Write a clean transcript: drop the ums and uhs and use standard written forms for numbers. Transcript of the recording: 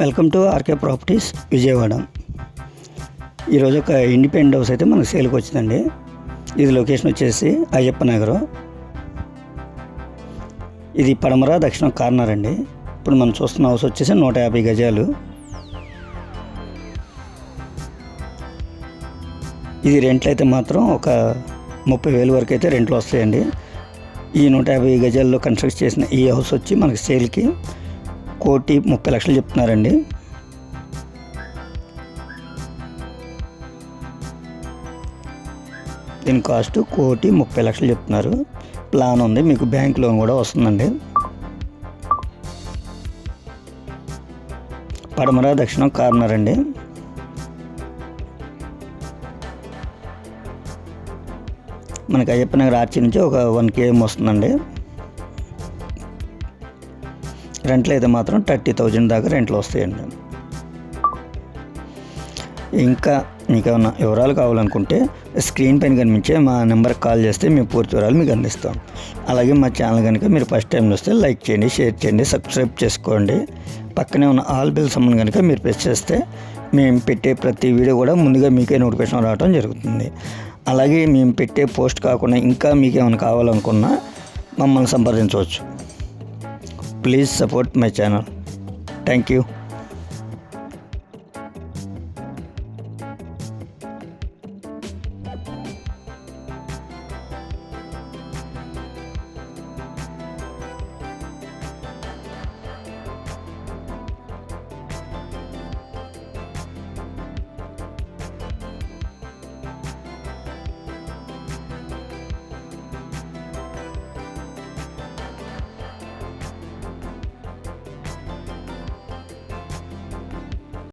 Welcome to RK properties Vijayawada. ఈరోజు ఒక independent house అయితే మనకు సేల్కి వచ్చిందండి. ఇది లొకేషన్ వచ్చేసి అయ్యప్ప నగరం. ఇది పడమర దక్షిణం కార్నర్ అండి. ఇప్పుడు మనం చూస్తున్న హౌస్ వచ్చేసి 150 గజాలు. ఇది రెంట్లు అయితే మాత్రం ఒక 30,000 వరకు అయితే రెంట్లు వస్తాయండి. ఈ 150 గజాల్లో కన్స్ట్రక్ట్ చేసిన ఈ హౌస్ వచ్చి మనకి సేల్కి 1,30,00,000 చెప్తున్నారండి. దీని కాస్ట్ 1,30,00,000 చెప్తున్నారు. ప్లాన్ ఉంది, మీకు బ్యాంక్ లోన్ కూడా వస్తుందండి. పడమర దక్షిణం కార్నర్ అండి. మనకి అయ్యప్ప నగర్ ఆర్చి నుంచి ఒక 1 km వస్తుందండి. రెంట్లు అయితే మాత్రం 30,000 దాకా రెంట్లు వస్తాయండి. ఇంకా మీకు ఏమైనా వివరాలు కావాలనుకుంటే స్క్రీన్ పైన కనిపించే మా నెంబర్కి కాల్ చేస్తే మేము పూర్తి వివరాలు మీకు అందిస్తాం. అలాగే మా ఛానల్ కనుక మీరు ఫస్ట్ టైం చూస్తే లైక్ చేయండి, షేర్ చేయండి, సబ్స్క్రైబ్ చేసుకోండి. పక్కనే ఉన్న ఆల్ బెల్ సంబంధం కనుక మీరు ప్రెస్ చేస్తే మేము పెట్టే ప్రతి వీడియో కూడా ముందుగా మీకే నోటిఫికేషన్ రావడం జరుగుతుంది. అలాగే మేము పెట్టే పోస్ట్ కాకుండా ఇంకా మీకు ఏమైనా కావాలనుకున్నా మమ్మల్ని సంప్రదించవచ్చు. Please support my channel. Thank you.